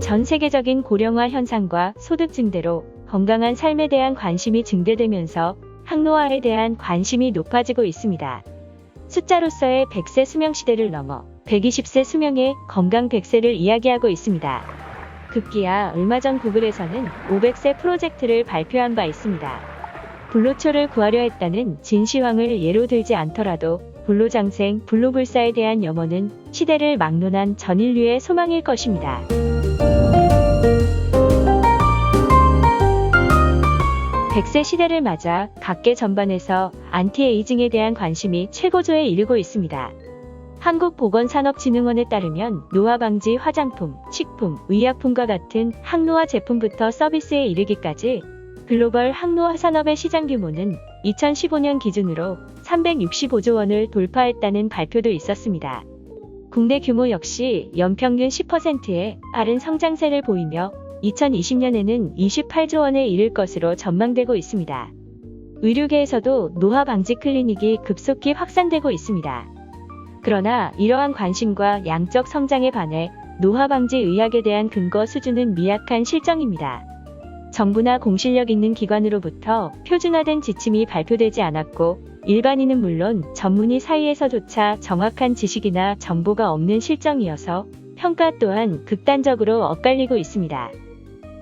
전 세계적인 고령화 현상과 소득 증대로 건강한 삶에 대한 관심이 증대되면서 항노화에 대한 관심이 높아지고 있습니다. 숫자로서의 100세 수명 시대를 넘어 120세 수명의 건강 100세를 이야기하고 있습니다. 급기야 얼마 전 구글에서는 500세 프로젝트를 발표한 바 있습니다. 불로초를 구하려 했다는 진시황을 예로 들지 않더라도 불로장생, 불로불사에 대한 염원은 시대를 막론한 전 인류의 소망일 것입니다. 100세 시대를 맞아 각계 전반에서 안티에이징에 대한 관심이 최고조에 이르고 있습니다. 한국보건산업진흥원에 따르면 노화 방지 화장품, 식품, 의약품과 같은 항노화 제품부터 서비스에 이르기까지 글로벌 항노화 산업의 시장 규모는 2015년 기준으로 365조 원을 돌파했다는 발표도 있었습니다. 국내 규모 역시 연평균 10%의 빠른 성장세를 보이며 2020년에는 28조 원에 이를 것으로 전망되고 있습니다. 의료계에서도 노화 방지 클리닉이 급속히 확산되고 있습니다. 그러나 이러한 관심과 양적 성장에 반해 노화 방지 의학에 대한 근거 수준은 미약한 실정입니다. 정부나 공실력 있는 기관으로부터 표준화된 지침이 발표되지 않았고 일반인은 물론 전문의 사이에서조차 정확한 지식이나 정보가 없는 실정이어서 평가 또한 극단적으로 엇갈리고 있습니다.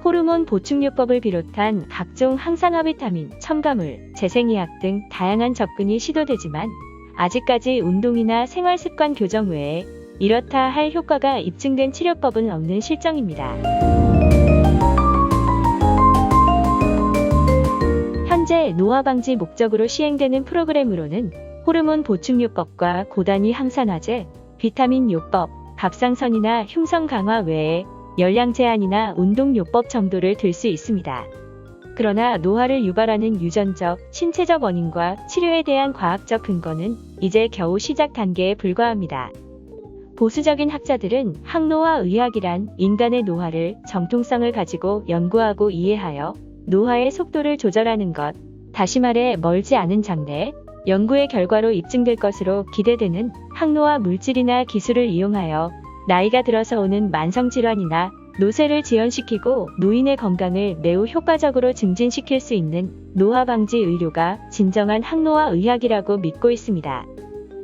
호르몬 보충요법을 비롯한 각종 항산화 비타민, 첨가물, 재생의학 등 다양한 접근이 시도되지만 아직까지 운동이나 생활습관 교정 외에 이렇다 할 효과가 입증된 치료법은 없는 실정입니다. 현재 노화 방지 목적으로 시행되는 프로그램으로는 호르몬 보충요법과 고단위 항산화제, 비타민 요법, 갑상선이나 흉성 강화 외에 열량 제한이나 운동요법 정도를 들 수 있습니다. 그러나 노화를 유발하는 유전적, 신체적 원인과 치료에 대한 과학적 근거는 이제 겨우 시작 단계에 불과합니다. 보수적인 학자들은 항노화 의학이란 인간의 노화를 정통성을 가지고 연구하고 이해하여 노화의 속도를 조절하는 것, 다시 말해 멀지 않은 장래, 연구의 결과로 입증될 것으로 기대되는 항노화 물질이나 기술을 이용하여 나이가 들어서 오는 만성질환이나 노쇠를 지연시키고 노인의 건강을 매우 효과적으로 증진시킬 수 있는 노화 방지 의료가 진정한 항노화 의학이라고 믿고 있습니다.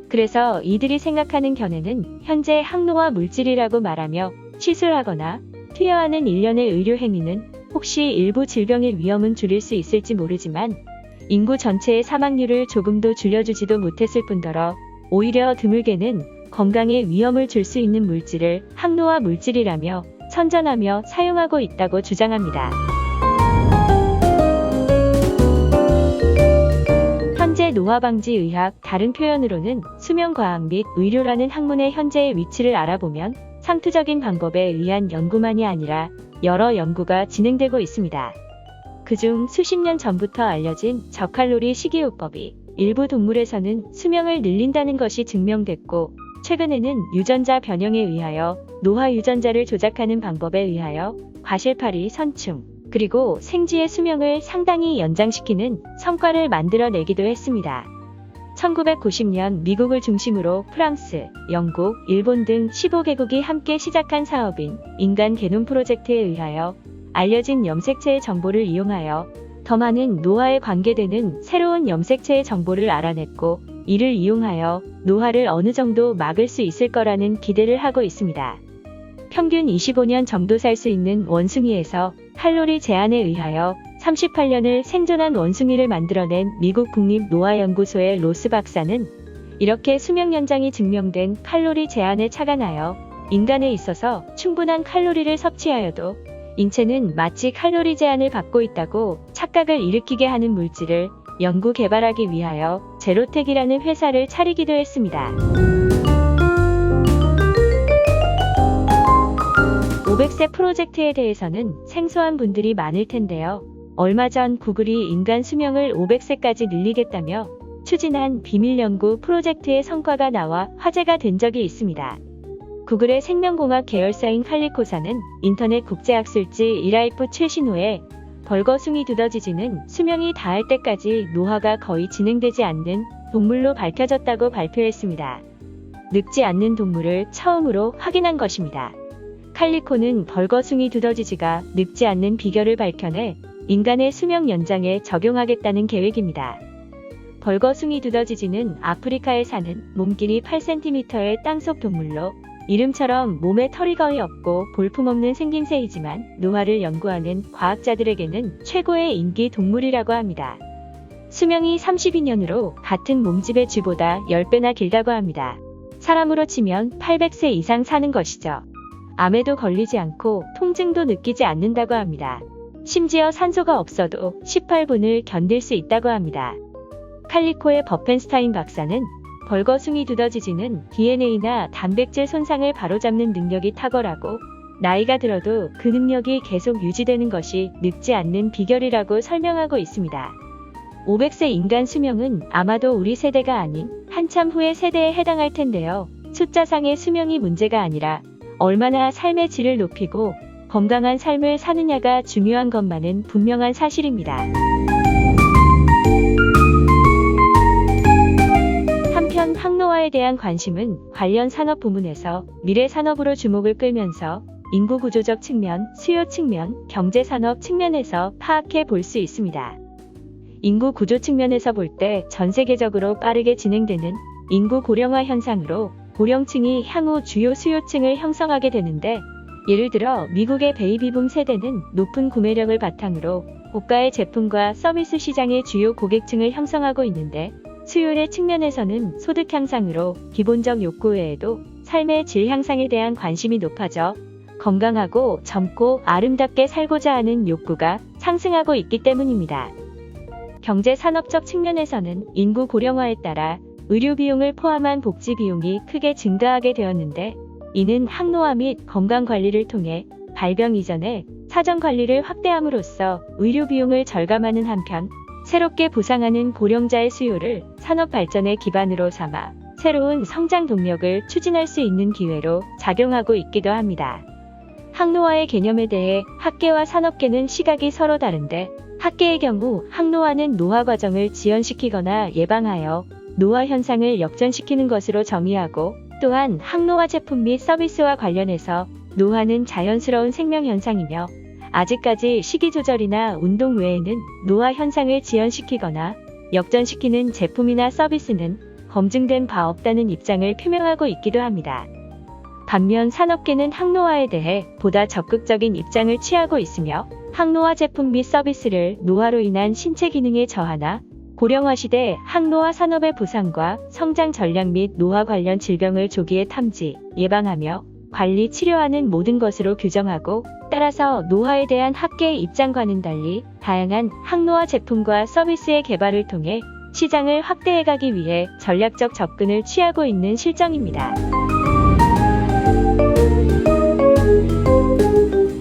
그래서 이들이 생각하는 견해는 현재 항노화 물질이라고 말하며 시술하거나 투여하는 일련의 의료 행위는 혹시 일부 질병의 위험은 줄일 수 있을지 모르지만 인구 전체의 사망률을 조금도 줄여주지도 못했을 뿐더러 오히려 드물게는 건강에 위험을 줄 수 있는 물질을 항노화 물질이라며 선전하며 사용하고 있다고 주장합니다. 현재 노화 방지 의학, 다른 표현으로는 수면과학 및 의료라는 학문의 현재의 위치를 알아보면 상투적인 방법에 의한 연구만이 아니라 여러 연구가 진행되고 있습니다. 그중 수십 년 전부터 알려진 저칼로리 식이요법이 일부 동물에서는 수명을 늘린다는 것이 증명됐고 최근에는 유전자 변형에 의하여 노화 유전자를 조작하는 방법에 의하여 과실파리, 선충, 그리고 생쥐의 수명을 상당히 연장시키는 성과를 만들어내기도 했습니다. 1990년 미국을 중심으로 프랑스, 영국, 일본 등 15개국이 함께 시작한 사업인 인간 게놈 프로젝트에 의하여 알려진 염색체의 정보를 이용하여 더 많은 노화에 관계되는 새로운 염색체의 정보를 알아냈고 이를 이용하여 노화를 어느 정도 막을 수 있을 거라는 기대를 하고 있습니다. 평균 25년 정도 살 수 있는 원숭이에서 칼로리 제한에 의하여 38년을 생존한 원숭이를 만들어낸 미국 국립노화연구소의 로스 박사는 이렇게 수명 연장이 증명된 칼로리 제한에 착안하여 인간에 있어서 충분한 칼로리를 섭취하여도 인체는 마치 칼로리 제한을 받고 있다고 착각을 일으키게 하는 물질을 연구 개발하기 위하여 제로텍이라는 회사를 차리기도 했습니다. 500세 프로젝트에 대해서는 생소한 분들이 많을 텐데요. 얼마 전 구글이 인간 수명을 500세까지 늘리겠다며 추진한 비밀 연구 프로젝트의 성과가 나와 화제가 된 적이 있습니다. 구글의 생명공학 계열사인 칼리코사는 인터넷 국제학술지 이라이프 최신 후에 벌거숭이 두더지쥐는 수명이 닿을 때까지 노화가 거의 진행되지 않는 동물로 밝혀졌다고 발표했습니다. 늙지 않는 동물을 처음으로 확인한 것입니다. 칼리코는 벌거숭이 두더지가 늙지 않는 비결을 밝혀내 인간의 수명 연장에 적용하겠다는 계획입니다. 벌거숭이 두더지는 아프리카에 사는 몸길이 8cm의 땅속 동물로 이름처럼 몸에 털이 거의 없고 볼품없는 생김새이지만 노화를 연구하는 과학자들에게는 최고의 인기 동물이라고 합니다. 수명이 32년으로 같은 몸집의 쥐보다 10배나 길다고 합니다. 사람으로 치면 800세 이상 사는 것이죠. 암에도 걸리지 않고 통증도 느끼지 않는다고 합니다. 심지어 산소가 없어도 18분을 견딜 수 있다고 합니다. 칼리코의 버펜스타인 박사는 벌거숭이 두더지는 DNA나 단백질 손상을 바로잡는 능력이 탁월하고 나이가 들어도 그 능력이 계속 유지되는 것이 늙지 않는 비결이라고 설명하고 있습니다. 500세 인간 수명은 아마도 우리 세대가 아닌 한참 후의 세대에 해당할 텐데요. 숫자상의 수명이 문제가 아니라 얼마나 삶의 질을 높이고 건강한 삶을 사느냐가 중요한 것만은 분명한 사실입니다. 한편 항노화에 대한 관심은 관련 산업 부문에서 미래 산업으로 주목을 끌면서 인구 구조적 측면, 수요 측면, 경제 산업 측면에서 파악해 볼 수 있습니다. 인구 구조 측면에서 볼 때 전 세계적으로 빠르게 진행되는 인구 고령화 현상으로 고령층이 향후 주요 수요층을 형성하게 되는데, 예를 들어 미국의 베이비붐 세대는 높은 구매력을 바탕으로 고가의 제품과 서비스 시장의 주요 고객층을 형성하고 있는데, 수요의 측면에서는 소득 향상으로 기본적 욕구 외에도 삶의 질 향상에 대한 관심이 높아져 건강하고 젊고 아름답게 살고자 하는 욕구가 상승하고 있기 때문입니다. 경제 산업적 측면에서는 인구 고령화에 따라 의료 비용을 포함한 복지 비용이 크게 증가하게 되었는데, 이는 항노화 및 건강 관리를 통해 발병 이전에 사전 관리를 확대함으로써 의료 비용을 절감하는 한편, 새롭게 부상하는 고령자의 수요를 산업 발전의 기반으로 삼아 새로운 성장 동력을 추진할 수 있는 기회로 작용하고 있기도 합니다. 항노화의 개념에 대해 학계와 산업계는 시각이 서로 다른데, 학계의 경우 항노화는 노화 과정을 지연시키거나 예방하여 노화 현상을 역전시키는 것으로 정의하고, 또한 항노화 제품 및 서비스와 관련해서 노화는 자연스러운 생명 현상이며 아직까지 식이 조절이나 운동 외에는 노화 현상을 지연시키거나 역전시키는 제품이나 서비스는 검증된 바 없다는 입장을 표명하고 있기도 합니다. 반면 산업계는 항노화에 대해 보다 적극적인 입장을 취하고 있으며, 항노화 제품 및 서비스를 노화로 인한 신체 기능의 저하나 고령화 시대 항노화 산업의 부상과 성장 전략 및 노화 관련 질병을 조기에 탐지, 예방하며 관리, 치료하는 모든 것으로 규정하고, 따라서 노화에 대한 학계의 입장과는 달리 다양한 항노화 제품과 서비스의 개발을 통해 시장을 확대해가기 위해 전략적 접근을 취하고 있는 실정입니다.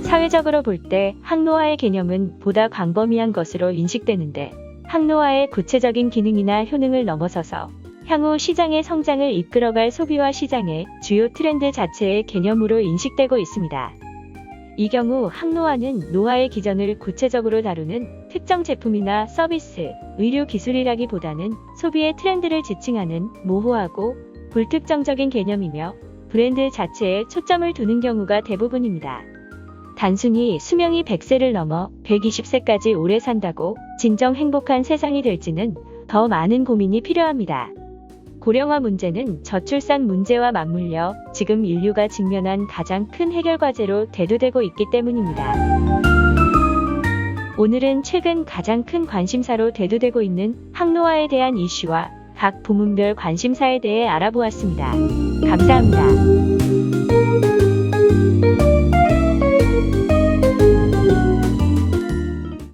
사회적으로 볼 때 항노화의 개념은 보다 광범위한 것으로 인식되는데, 항노화의 구체적인 기능이나 효능을 넘어서서 향후 시장의 성장을 이끌어갈 소비와 시장의 주요 트렌드 자체의 개념으로 인식되고 있습니다. 이 경우 항노화는 노화의 기전을 구체적으로 다루는 특정 제품이나 서비스, 의료 기술이라기보다는 소비의 트렌드를 지칭하는 모호하고 불특정적인 개념이며 브랜드 자체에 초점을 두는 경우가 대부분입니다. 단순히 수명이 100세를 넘어 120세까지 오래 산다고 진정 행복한 세상이 될지는 더 많은 고민이 필요합니다. 고령화 문제는 저출산 문제와 맞물려 지금 인류가 직면한 가장 큰 해결 과제로 대두되고 있기 때문입니다. 오늘은 최근 가장 큰 관심사로 대두되고 있는 항노화에 대한 이슈와 각 부문별 관심사에 대해 알아보았습니다. 감사합니다.